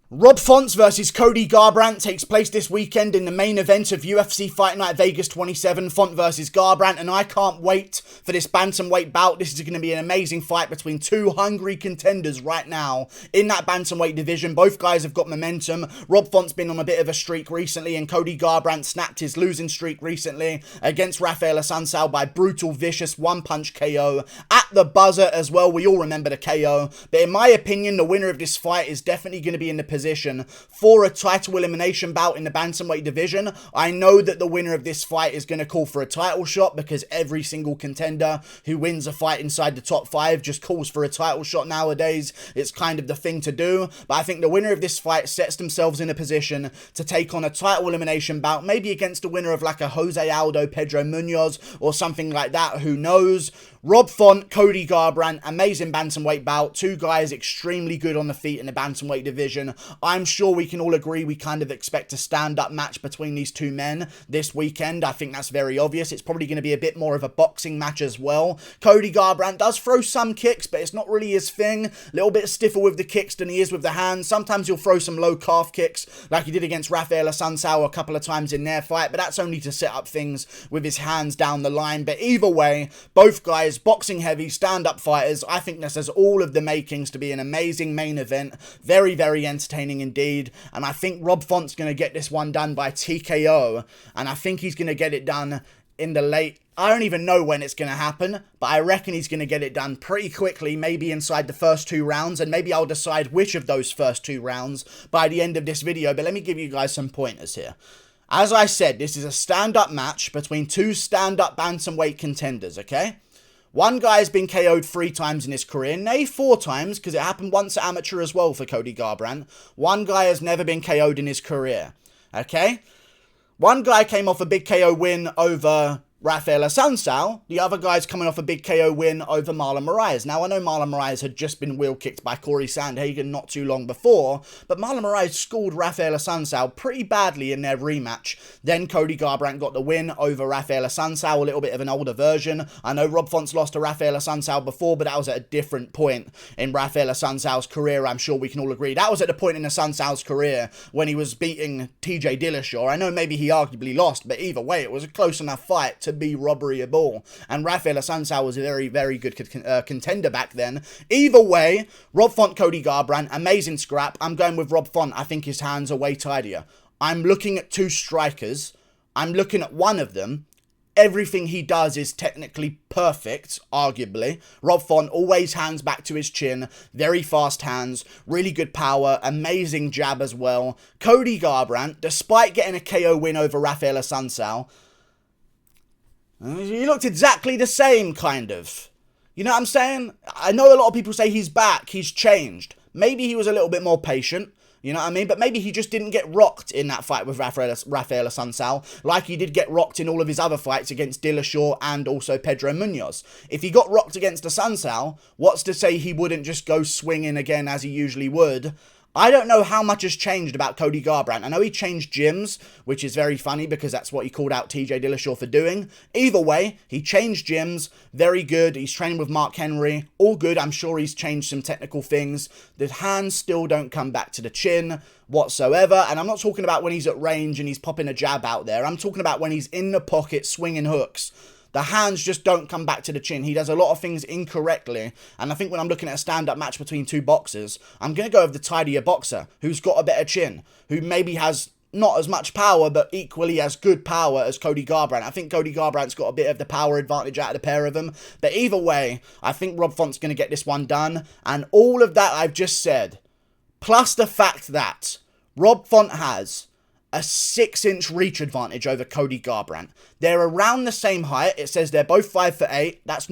Rob Font versus Cody Garbrandt takes place this weekend in the main event of UFC Fight Night Vegas 27, Font versus Garbrandt, and I can't wait for this bantamweight bout. This is going to be an amazing fight between two hungry contenders right now in that bantamweight division. Both guys have got momentum. Rob Font's been on a bit of a streak recently, and Cody Garbrandt snapped his losing streak recently against Rafael Assunção by brutal, vicious one-punch KO at the buzzer as well. We all remember the KO, but in my opinion, the winner of this fight is definitely going to be in the position for a title elimination bout in the bantamweight division. I know that the winner of this fight is going to call for a title shot because every single contender who wins a fight inside the top 5 just calls for a title shot nowadays. It's kind of the thing to do, but I think the winner of this fight sets themselves in a position to take on a title elimination bout, maybe against the winner of like a Jose Aldo, Pedro Munoz or something like that, who knows. Rob Font, Cody Garbrandt, amazing bantamweight bout. Two guys extremely good on the feet in the bantamweight division. I'm sure we can all agree we kind of expect a stand-up match between these two men this weekend. I think that's very obvious. It's probably going to be a bit more of a boxing match as well. Cody Garbrandt does throw some kicks, but it's not really his thing. A little bit stiffer with the kicks than he is with the hands. Sometimes he'll throw some low calf kicks like he did against Rafael Assunção a couple of times in their fight, but that's only to set up things with his hands down the line. But either way, both guys boxing heavy, stand-up fighters. I think this has all of the makings to be an amazing main event. Very, very entertaining indeed. And I think Rob Font's going to get this one done by TKO. And I think he's going to get it done in the late... I don't even know when it's going to happen, but I reckon he's going to get it done pretty quickly, maybe inside the first 2 rounds, and maybe I'll decide which of those first 2 rounds by the end of this video. But let me give you guys some pointers here. As I said, this is a stand-up match between two stand-up bantamweight contenders, okay? One guy's been KO'd 3 times in his career, nay 4 times, because it happened once at amateur as well for Cody Garbrandt. One guy has never been KO'd in his career, okay? One guy came off a big KO win over Rafael Assunção. The other guy's coming off a big KO win over Marlon Moraes. Now, I know Marlon Moraes had just been wheel kicked by Corey Sandhagen not too long before, but Marlon Moraes schooled Rafael Assunção pretty badly in their rematch. Then Cody Garbrandt got the win over Rafael Assunção, a little bit of an older version. I know Rob Font's lost to Rafael Assunção before, but that was at a different point in Rafael Assunção's career. I'm sure we can all agree. That was at the point in Assunção's career when he was beating TJ Dillashaw. I know maybe he arguably lost, but either way, it was a close enough fight to be robberyable, and Rafael Assunção was a very, very good contender back then. Either way, Rob Font, Cody Garbrandt, amazing scrap. I'm going with Rob Font. I think his hands are way tidier. I'm looking at 2 strikers. I'm looking at one of them. Everything he does is technically perfect, arguably. Rob Font always hands back to his chin. Very fast hands. Really good power. Amazing jab as well. Cody Garbrandt, despite getting a KO win over Rafael Assunção, he looked exactly the same, kind of. You know what I'm saying? I know a lot of people say he's back, he's changed. Maybe he was a little bit more patient, you know what I mean? But maybe he just didn't get rocked in that fight with Rafael Assunção, like he did get rocked in all of his other fights against Dillashaw and also Pedro Munoz. If he got rocked against Assunção, what's to say he wouldn't just go swinging again as he usually would? I don't know how much has changed about Cody Garbrandt. I know he changed gyms, which is very funny because that's what he called out TJ Dillashaw for doing. Either way, he changed gyms. Very good. He's training with Mark Henry. All good. I'm sure he's changed some technical things. The hands still don't come back to the chin whatsoever. And I'm not talking about when he's at range and he's popping a jab out there. I'm talking about when he's in the pocket swinging hooks. The hands just don't come back to the chin. He does a lot of things incorrectly. And I think when I'm looking at a stand-up match between 2 boxers, I'm going to go with the tidier boxer who's got a better chin, who maybe has not as much power, but equally as good power as Cody Garbrandt. I think Cody Garbrandt's got a bit of the power advantage out of the pair of them. But either way, I think Rob Font's going to get this one done. And all of that I've just said, plus the fact that Rob Font has a 6-inch reach advantage over Cody Garbrandt. They're around the same height. It says they're both 5'8". That's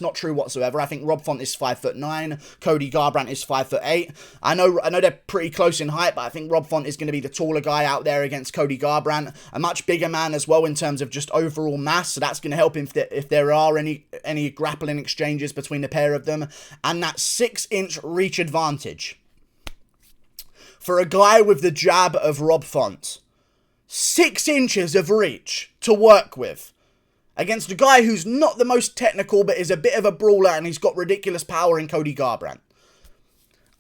not true whatsoever. I think Rob Font is 5'9". Cody Garbrandt is 5'8". I know they're pretty close in height, but I think Rob Font is going to be the taller guy out there against Cody Garbrandt. A much bigger man as well in terms of just overall mass. So that's going to help him if there are any grappling exchanges between the pair of them. And that 6-inch reach advantage for a guy with the jab of Rob Font. 6 inches of reach to work with against a guy who's not the most technical but is a bit of a brawler and he's got ridiculous power in Cody Garbrandt.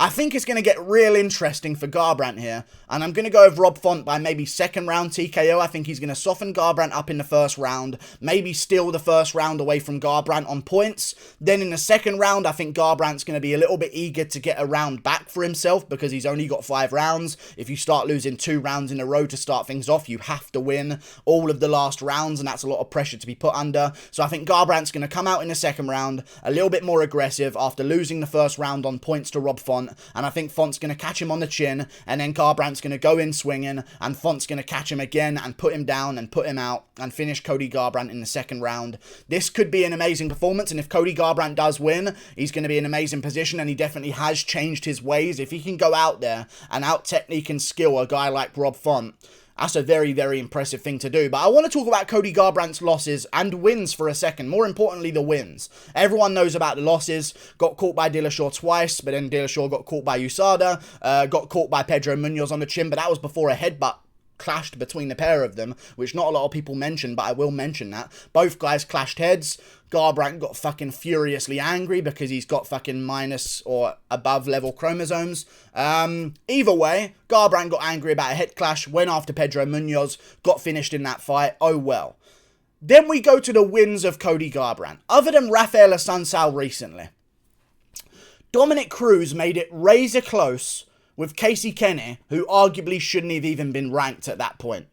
I think it's going to get real interesting for Garbrandt here, and I'm going to go with Rob Font by maybe second round TKO. I think he's going to soften Garbrandt up in the first round, maybe steal the first round away from Garbrandt on points. Then in the second round, I think Garbrandt's going to be a little bit eager to get a round back for himself because he's only got 5 rounds. If you start losing 2 rounds in a row to start things off, you have to win all of the last rounds, and that's a lot of pressure to be put under. So I think Garbrandt's going to come out in the second round a little bit more aggressive after losing the first round on points to Rob Font. And I think Font's going to catch him on the chin, and then Garbrandt's going to go in swinging, and Font's going to catch him again and put him down and put him out and finish Cody Garbrandt in the second round. This could be an amazing performance, and if Cody Garbrandt does win, he's going to be in an amazing position, and he definitely has changed his ways. If he can go out there and out-technique and skill a guy like Rob Font, that's a very, very impressive thing to do. But I want to talk about Cody Garbrandt's losses and wins for a second. More importantly, the wins. Everyone knows about the losses. Got caught by Dillashaw twice, but then Dillashaw got caught by USADA. Got caught by Pedro Munoz on the chin, but that was before a headbutt clashed between the pair of them, which not a lot of people mention, but I will mention that. Both guys clashed heads. Garbrandt got fucking furiously angry because he's got fucking minus or above level chromosomes. Either way, Garbrandt got angry about a head clash, went after Pedro Munoz, got finished in that fight. Oh well. Then we go to the wins of Cody Garbrandt. Other than Rafael Assunção recently, Dominic Cruz made it razor close with Casey Kenny, who arguably shouldn't have even been ranked at that point.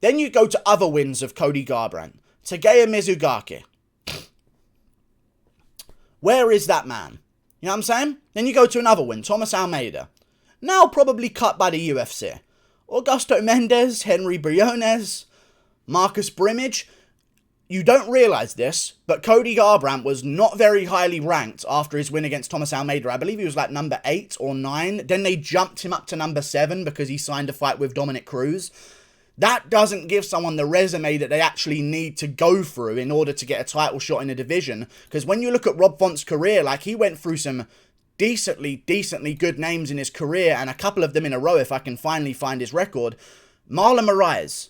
Then you go to other wins of Cody Garbrandt. Takeya Mizugaki. Where is that man? You know what I'm saying? Then you go to another win, Thomas Almeida. Now probably cut by the UFC. Augusto Mendes, Henry Briones, Marcus Brimage. You don't realise this, but Cody Garbrandt was not very highly ranked after his win against Thomas Almeida. I believe he was like number 8 or 9. Then they jumped him up to number 7 because he signed a fight with Dominic Cruz. That doesn't give someone the resume that they actually need to go through in order to get a title shot in a division. Because when you look at Rob Font's career, like he went through some decently good names in his career, and a couple of them in a row if I can finally find his record. Marlon Moraes.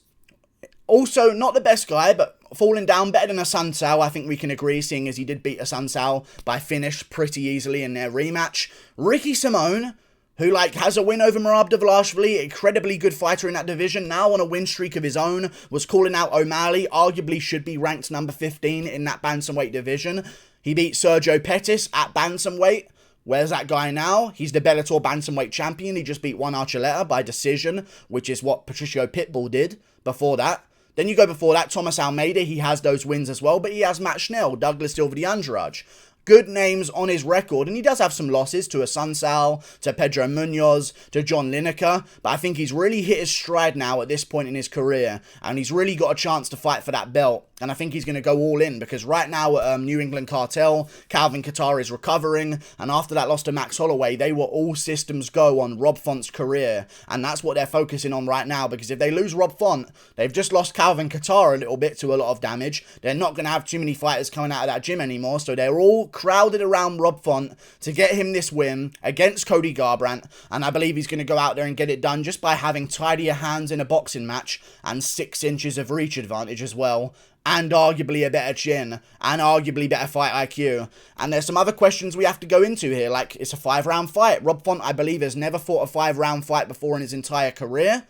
Also, not the best guy, but falling down better than Assunção, I think we can agree, seeing as he did beat Assunção by finish pretty easily in their rematch. Ricky Simone, who has a win over Merab Dvalishvili, incredibly good fighter in that division, now on a win streak of his own, was calling out O'Malley, arguably should be ranked number 15 in that bantamweight division. He beat Sergio Pettis at bantamweight. Where's that guy now? He's the Bellator bantamweight champion. He just beat Juan Archuleta by decision, which is what Patricio Pitbull did before that. Then you go before that, Thomas Almeida, he has those wins as well, but he has Matt Schnell, Douglas Silva, the Andrade. Good names on his record, and he does have some losses to Assunção, to Pedro Munoz, to John Lineker, but I think he's really hit his stride now at this point in his career, and he's really got a chance to fight for that belt, and I think he's going to go all in, because right now at New England Cartel, Calvin Kattar is recovering, and after that loss to Max Holloway, they were all systems go on Rob Font's career, and that's what they're focusing on right now, because if they lose Rob Font, they've just lost Calvin Kattar a little bit to a lot of damage. They're not going to have too many fighters coming out of that gym anymore, so they're all crowded around Rob Font to get him this win against Cody Garbrandt, and I believe he's going to go out there and get it done just by having tidier hands in a boxing match and 6 inches of reach advantage as well, and arguably a better chin, and arguably better fight IQ. And there's some other questions we have to go into here, like it's a 5-round fight. Rob Font, I believe, has never fought a 5-round fight before in his entire career.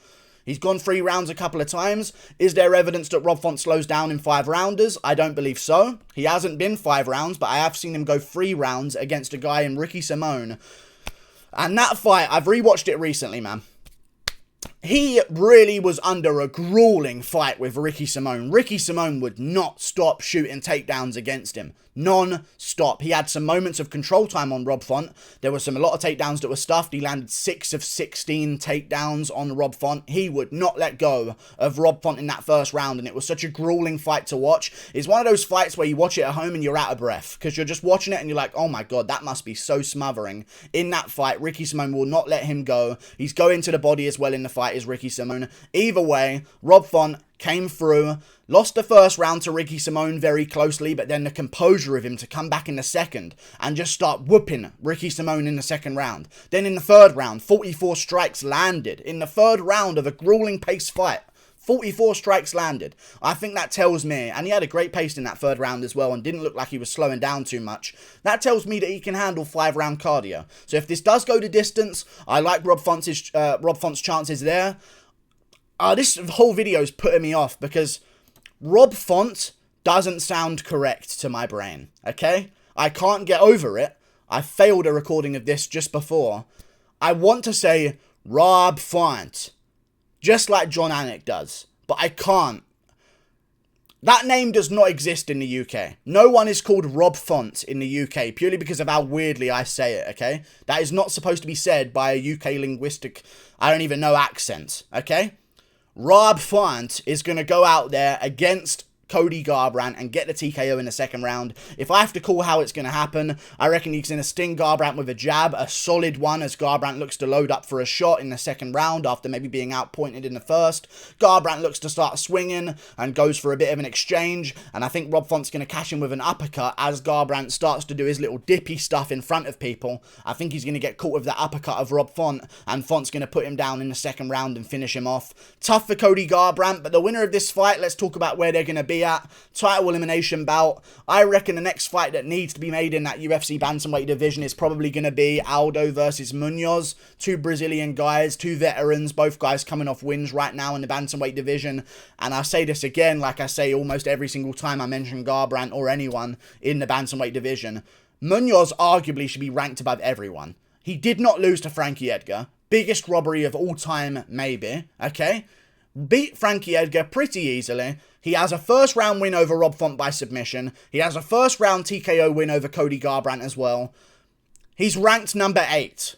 He's gone 3 rounds a couple of times. Is there evidence that Rob Font slows down in 5-rounders? I don't believe so. He hasn't been 5 rounds, but I have seen him go 3 rounds against a guy in Ricky Simone. And that fight, I've rewatched it recently, man. He really was under a grueling fight with Ricky Simone. Ricky Simone would not stop shooting takedowns against him. Non-stop. He had some moments of control time on Rob Font. There were a lot of takedowns that were stuffed. He landed 6 of 16 takedowns on Rob Font. He would not let go of Rob Font in that first round, and it was such a grueling fight to watch. It's one of those fights where you watch it at home and you're out of breath, because you're just watching it and you're like, oh my god, that must be so smothering. In that fight, Ricky Simone will not let him go. He's going to the body as well in the fight as Ricky Simone. Either way, Rob Font came through, lost the first round to Ricky Simone very closely, but then the composure of him to come back in the second and just start whooping Ricky Simone in the second round. Then in the third round, 44 strikes landed in the third round of a grueling pace fight. 44 strikes landed. I think that tells me, and he had a great pace in that third round as well and didn't look like he was slowing down too much. That tells me that he can handle 5-round cardio. So if this does go to distance, I like Rob Font's chances there. This whole video is putting me off because Rob Font doesn't sound correct to my brain, okay? I can't get over it. I failed a recording of this just before. I want to say Rob Font, just like John Anik does, but I can't. That name does not exist in the UK. No one is called Rob Font in the UK, purely because of how weirdly I say it, okay? That is not supposed to be said by a UK linguistic, I don't even know, accent, okay? Rob Font is going to go out there against Cody Garbrandt and get the TKO in the second round. If I have to call how it's going to happen, I reckon he's going to sting Garbrandt with a jab, a solid one, as Garbrandt looks to load up for a shot in the second round after maybe being outpointed in the first. Garbrandt looks to start swinging and goes for a bit of an exchange, and I think Rob Font's going to cash in with an uppercut as Garbrandt starts to do his little dippy stuff in front of people. I think he's going to get caught with that uppercut of Rob Font, and Font's going to put him down in the second round and finish him off. Tough for Cody Garbrandt, but the winner of this fight, let's talk about where they're going to be at. Title elimination bout. I reckon the next fight that needs to be made in that UFC bantamweight division is probably going to be Aldo versus Munoz. Two Brazilian guys, two veterans, both guys coming off wins right now in the bantamweight division. And I say this again, like I say almost every single time I mention Garbrandt or anyone in the bantamweight division. Munoz arguably should be ranked above everyone. He did not lose to Frankie Edgar. Biggest robbery of all time, maybe. Okay? Beat Frankie Edgar pretty easily. He has a first round win over Rob Font by submission. He has a first round TKO win over Cody Garbrandt as well. He's ranked number 8.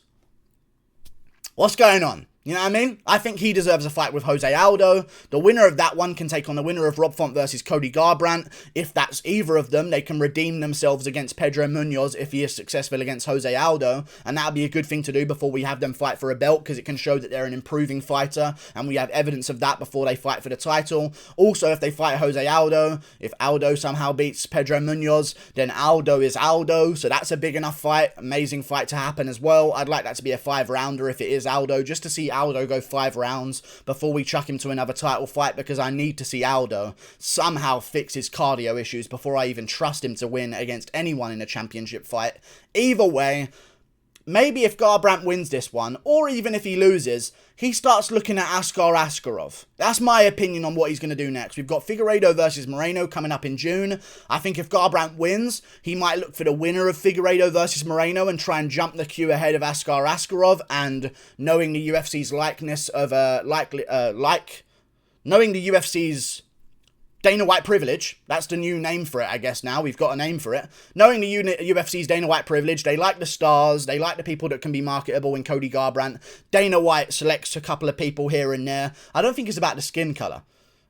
What's going on? You know what I mean? I think he deserves a fight with Jose Aldo. The winner of that one can take on the winner of Rob Font versus Cody Garbrandt. If that's either of them, they can redeem themselves against Pedro Munoz if he is successful against Jose Aldo. And that would be a good thing to do before we have them fight for a belt, because it can show that they're an improving fighter. And we have evidence of that before they fight for the title. Also, if they fight Jose Aldo, if Aldo somehow beats Pedro Munoz, then Aldo is Aldo. So that's a big enough fight. Amazing fight to happen as well. I'd like that to be a 5-rounder if it is Aldo, just to see Aldo go 5 rounds before we chuck him to another title fight, because I need to see Aldo somehow fix his cardio issues before I even trust him to win against anyone in a championship fight. Either way, maybe if Garbrandt wins this one, or even if he loses, he starts looking at Askar Askarov. That's my opinion on what he's going to do next. We've got Figueiredo versus Moreno coming up in June. I think if Garbrandt wins, he might look for the winner of Figueiredo versus Moreno and try and jump the queue ahead of Askar Askarov. And knowing the UFC's likeness of knowing the UFC's Dana White privilege, that's the new name for it, I guess now. We've got a name for it. Knowing the UFC's Dana White privilege, they like the stars, they like the people that can be marketable in Cody Garbrandt. Dana White selects a couple of people here and there. I don't think it's about the skin colour.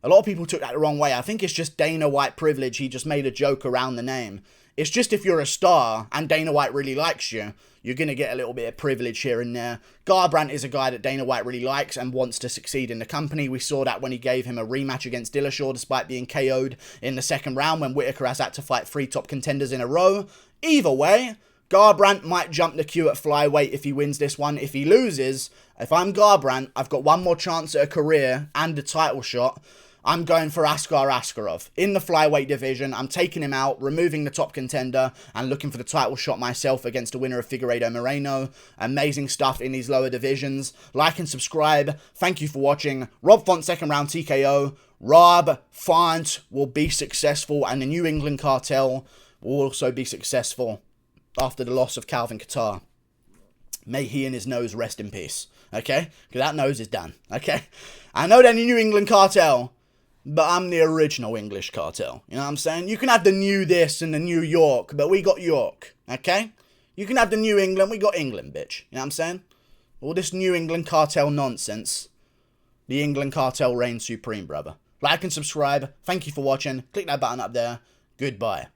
A lot of people took that the wrong way. I think it's just Dana White privilege. He just made a joke around the name. It's just if you're a star and Dana White really likes you, you're going to get a little bit of privilege here and there. Garbrandt is a guy that Dana White really likes and wants to succeed in the company. We saw that when he gave him a rematch against Dillashaw despite being KO'd in the second round when Whittaker has had to fight 3 top contenders in a row. Either way, Garbrandt might jump the queue at flyweight if he wins this one. If he loses, if I'm Garbrandt, I've got one more chance at a career and a title shot. I'm going for Askar Askarov. In the flyweight division, I'm taking him out, removing the top contender, and looking for the title shot myself against the winner of Figueiredo Moreno. Amazing stuff in these lower divisions. Like and subscribe. Thank you for watching. Rob Font second round TKO. Rob Font will be successful, and the New England cartel will also be successful after the loss of Calvin Kattar. May he and his nose rest in peace. Okay? Because that nose is done. Okay? I know they're the New England cartel, but I'm the original English cartel. You know what I'm saying? You can have the New this and the New York, but we got York. Okay? You can have the New England, we got England, bitch. You know what I'm saying? All this New England cartel nonsense. The England cartel reigns supreme, brother. Like and subscribe. Thank you for watching. Click that button up there. Goodbye.